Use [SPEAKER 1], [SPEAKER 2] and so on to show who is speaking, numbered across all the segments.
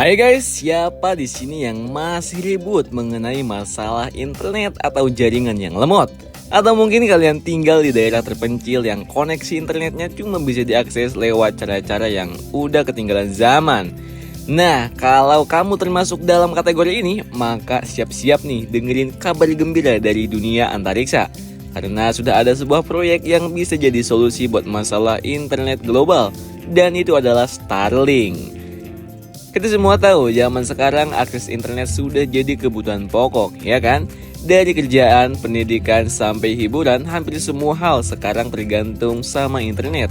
[SPEAKER 1] Hai guys, siapa di sini yang masih ribut mengenai masalah internet atau jaringan yang lemot? Atau mungkin kalian tinggal di daerah terpencil yang koneksi internetnya cuma bisa diakses lewat cara-cara yang udah ketinggalan zaman. Nah, kalau kamu termasuk dalam kategori ini, maka siap-siap nih dengerin kabar gembira dari dunia antariksa. Karena sudah ada sebuah proyek yang bisa jadi solusi buat masalah internet global, dan itu adalah Starlink. Kita semua tahu zaman sekarang akses internet sudah jadi kebutuhan pokok, ya kan? Dari kerjaan, pendidikan, sampai hiburan, hampir semua hal sekarang tergantung sama internet.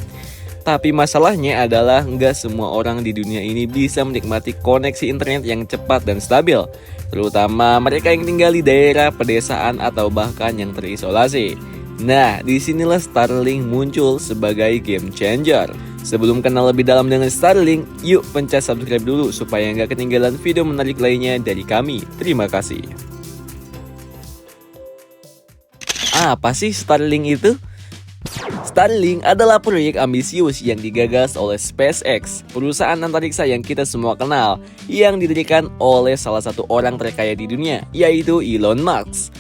[SPEAKER 1] Tapi masalahnya adalah nggak semua orang di dunia ini bisa menikmati koneksi internet yang cepat dan stabil. Terutama mereka yang tinggal di daerah pedesaan atau bahkan yang terisolasi. Nah, disinilah Starlink muncul sebagai game changer. Sebelum kenal lebih dalam dengan Starlink, yuk pencet subscribe dulu supaya nggak ketinggalan video menarik lainnya dari kami. Terima kasih. Apa sih Starlink itu? Starlink adalah proyek ambisius yang digagas oleh SpaceX, perusahaan antariksa yang kita semua kenal, yang didirikan oleh salah satu orang terkaya di dunia, yaitu Elon Musk.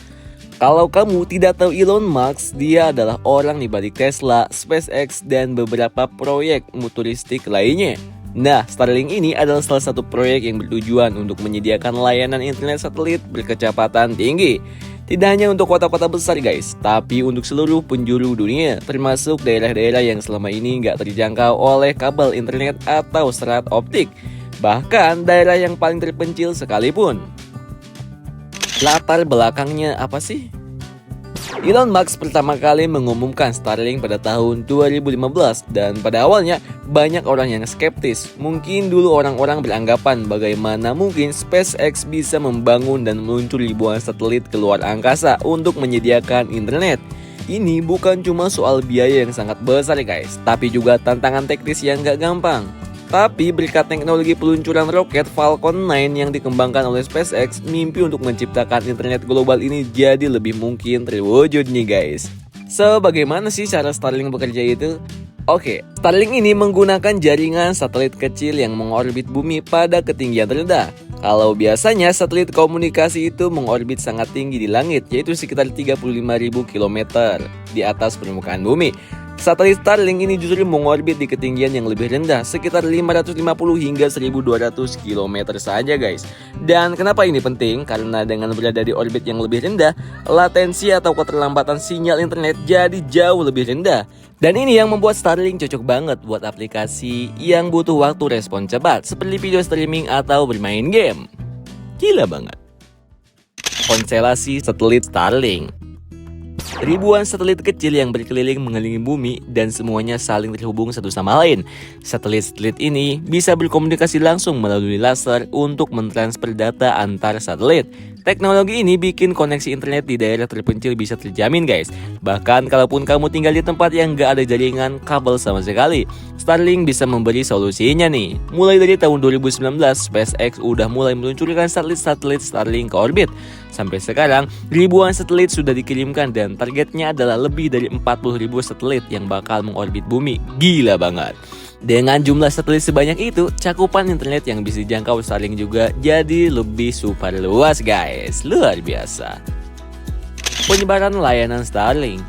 [SPEAKER 1] Kalau kamu tidak tahu Elon Musk, dia adalah orang di balik Tesla, SpaceX, dan beberapa proyek futuristik lainnya. Nah, Starlink ini adalah salah satu proyek yang bertujuan untuk menyediakan layanan internet satelit berkecepatan tinggi. Tidak hanya untuk kota-kota besar guys, tapi untuk seluruh penjuru dunia, termasuk daerah-daerah yang selama ini nggak terjangkau oleh kabel internet atau serat optik. Bahkan daerah yang paling terpencil sekalipun. Latar belakangnya apa sih? Elon Musk pertama kali mengumumkan Starlink pada tahun 2015 dan pada awalnya banyak orang yang skeptis. Mungkin dulu orang-orang beranggapan bagaimana mungkin SpaceX bisa membangun dan meluncur ribuan satelit ke luar angkasa untuk menyediakan internet. Ini bukan cuma soal biaya yang sangat besar guys, tapi juga tantangan teknis yang gak gampang. Tapi berkat teknologi peluncuran roket Falcon 9 yang dikembangkan oleh SpaceX, mimpi untuk menciptakan internet global ini jadi lebih mungkin terwujud nih guys. So, bagaimana sih cara Starlink bekerja itu? Oke, Starlink ini menggunakan jaringan satelit kecil yang mengorbit bumi pada ketinggian rendah. Kalau biasanya satelit komunikasi itu mengorbit sangat tinggi di langit, yaitu sekitar 35.000 km di atas permukaan bumi. Satelit Starlink ini justru mengorbit di ketinggian yang lebih rendah, sekitar 550 hingga 1200 km saja guys. Dan kenapa ini penting? Karena dengan berada di orbit yang lebih rendah, latensi atau keterlambatan sinyal internet jadi jauh lebih rendah. Dan ini yang membuat Starlink cocok banget buat aplikasi yang butuh waktu respon cepat, seperti video streaming atau bermain game. Gila banget. Konstelasi satelit Starlink. Ribuan satelit kecil yang berkeliling mengelilingi bumi dan semuanya saling terhubung satu sama lain. Satelit-satelit ini bisa berkomunikasi langsung melalui laser untuk mentransfer data antar satelit. Teknologi ini bikin koneksi internet di daerah terpencil bisa terjamin guys. Bahkan kalaupun kamu tinggal di tempat yang gak ada jaringan kabel sama sekali, Starlink bisa memberi solusinya nih. Mulai dari tahun 2019, SpaceX udah mulai meluncurkan satelit-satelit Starlink ke orbit. Sampai sekarang, ribuan satelit sudah dikirimkan dan targetnya adalah lebih dari 40.000 satelit yang bakal mengorbit bumi. Gila banget. Dengan jumlah satelit sebanyak itu, cakupan internet yang bisa dijangkau Starlink juga jadi lebih super luas guys. Luar biasa. Penyebaran layanan Starlink.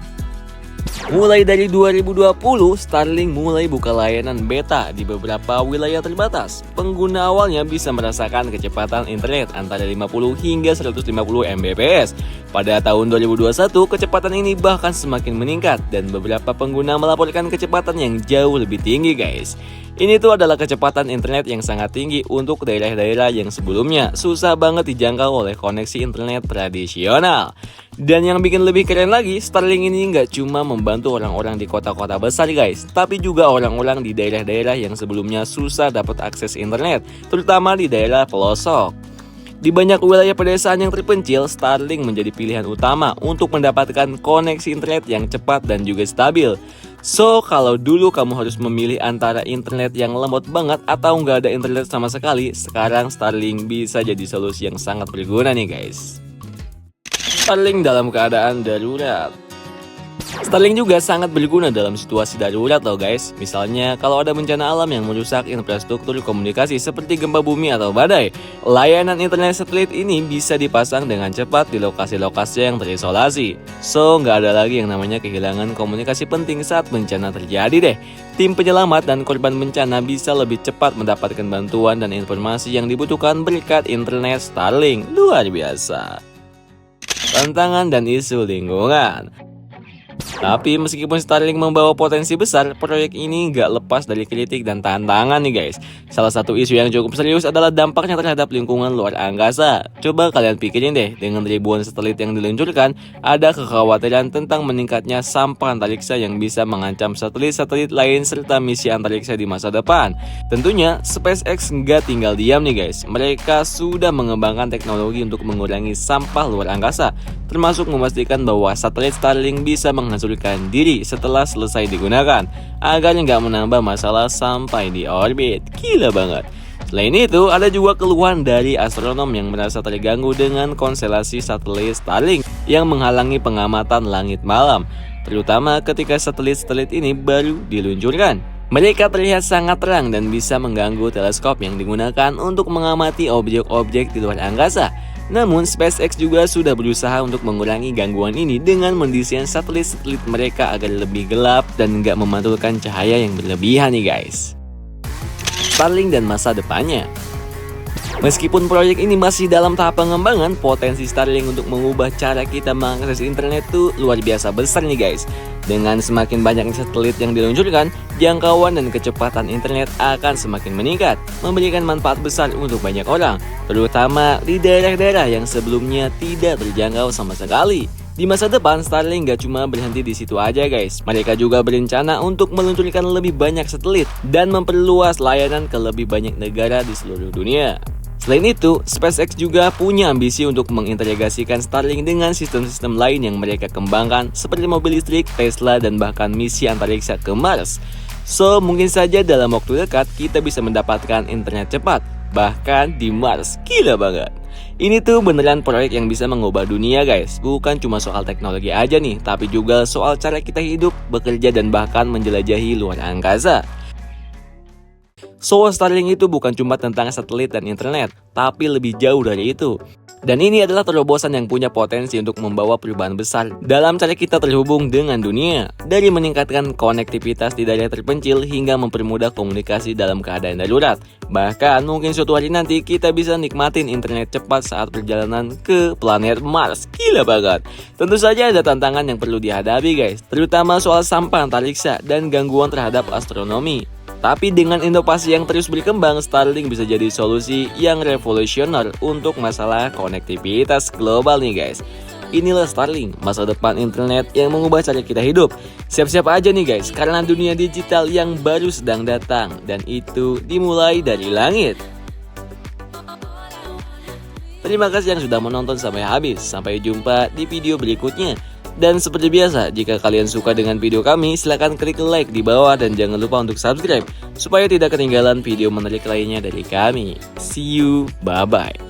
[SPEAKER 1] Mulai dari 2020, Starlink mulai buka layanan beta di beberapa wilayah terbatas. Pengguna awalnya bisa merasakan kecepatan internet antara 50 hingga 150 Mbps. Pada tahun 2021, kecepatan ini bahkan semakin meningkat dan beberapa pengguna melaporkan kecepatan yang jauh lebih tinggi guys. Ini tuh adalah kecepatan internet yang sangat tinggi untuk daerah-daerah yang sebelumnya susah banget dijangkau oleh koneksi internet tradisional. Dan yang bikin lebih keren lagi, Starlink ini nggak cuma membantu orang-orang di kota-kota besar guys, tapi juga orang-orang di daerah-daerah yang sebelumnya susah dapat akses internet, terutama di daerah pelosok. Di banyak wilayah pedesaan yang terpencil, Starlink menjadi pilihan utama untuk mendapatkan koneksi internet yang cepat dan juga stabil. So, kalau dulu kamu harus memilih antara internet yang lemot banget atau nggak ada internet sama sekali, sekarang Starlink bisa jadi solusi yang sangat berguna nih guys. Starlink dalam keadaan darurat. Starlink juga sangat berguna dalam situasi darurat loh guys. Misalnya kalau ada bencana alam yang merusak infrastruktur komunikasi seperti gempa bumi atau badai, layanan internet satelit ini bisa dipasang dengan cepat di lokasi-lokasi yang terisolasi. So, nggak ada lagi yang namanya kehilangan komunikasi penting saat bencana terjadi deh. Tim penyelamat dan korban bencana bisa lebih cepat mendapatkan bantuan dan informasi yang dibutuhkan berkat internet Starlink. Luar biasa. Tantangan dan isu lingkungan. Tapi meskipun Starlink membawa potensi besar, proyek ini nggak lepas dari kritik dan tantangan nih guys. Salah satu isu yang cukup serius adalah dampaknya terhadap lingkungan luar angkasa. Coba kalian pikirin deh, dengan ribuan satelit yang diluncurkan, ada kekhawatiran tentang meningkatnya sampah antariksa yang bisa mengancam satelit-satelit lain serta misi antariksa di masa depan. Tentunya, SpaceX nggak tinggal diam nih guys. Mereka sudah mengembangkan teknologi untuk mengurangi sampah luar angkasa, termasuk memastikan bahwa satelit Starlink bisa menghasilkan diri setelah selesai digunakan, agar nggak menambah masalah sampai di orbit. Gila banget. Selain itu, ada juga keluhan dari astronom yang merasa terganggu dengan konstelasi satelit Starlink yang menghalangi pengamatan langit malam, terutama ketika satelit-satelit ini baru diluncurkan. Mereka terlihat sangat terang dan bisa mengganggu teleskop yang digunakan untuk mengamati objek-objek di luar angkasa. Namun, SpaceX juga sudah berusaha untuk mengurangi gangguan ini dengan mendesain satelit-satelit mereka agar lebih gelap dan nggak memantulkan cahaya yang berlebihan nih guys. Starlink dan masa depannya. Meskipun proyek ini masih dalam tahap pengembangan, potensi Starlink untuk mengubah cara kita mengakses internet tuh luar biasa besar nih guys. Dengan semakin banyak satelit yang diluncurkan, jangkauan dan kecepatan internet akan semakin meningkat, memberikan manfaat besar untuk banyak orang, terutama di daerah-daerah yang sebelumnya tidak terjangkau sama sekali. Di masa depan, Starlink gak cuma berhenti di situ aja guys. Mereka juga berencana untuk meluncurkan lebih banyak satelit dan memperluas layanan ke lebih banyak negara di seluruh dunia. Selain itu, SpaceX juga punya ambisi untuk mengintegrasikan Starlink dengan sistem-sistem lain yang mereka kembangkan seperti mobil listrik, Tesla, dan bahkan misi antariksa ke Mars. So, mungkin saja dalam waktu dekat kita bisa mendapatkan internet cepat, bahkan di Mars. Gila banget. Ini tuh beneran proyek yang bisa mengubah dunia guys. Bukan cuma soal teknologi aja nih, tapi juga soal cara kita hidup, bekerja, dan bahkan menjelajahi luar angkasa. So, Starlink itu bukan cuma tentang satelit dan internet, tapi lebih jauh dari itu. Dan ini adalah terobosan yang punya potensi untuk membawa perubahan besar dalam cara kita terhubung dengan dunia. Dari meningkatkan konektivitas di daerah terpencil hingga mempermudah komunikasi dalam keadaan darurat. Bahkan mungkin suatu hari nanti kita bisa nikmatin internet cepat saat perjalanan ke planet Mars. Gila banget. Tentu saja ada tantangan yang perlu dihadapi guys, terutama soal sampah antariksa dan gangguan terhadap astronomi. Tapi dengan inovasi yang terus berkembang, Starlink bisa jadi solusi yang revolusioner untuk masalah konektivitas global nih guys. Inilah Starlink, masa depan internet yang mengubah cara kita hidup. Siap-siap aja nih guys, karena dunia digital yang baru sedang datang, dan itu dimulai dari langit. Terima kasih yang sudah menonton sampai habis. Sampai jumpa di video berikutnya. Dan seperti biasa, jika kalian suka dengan video kami, silahkan klik like di bawah dan jangan lupa untuk subscribe supaya tidak ketinggalan video menarik lainnya dari kami. See you, bye-bye.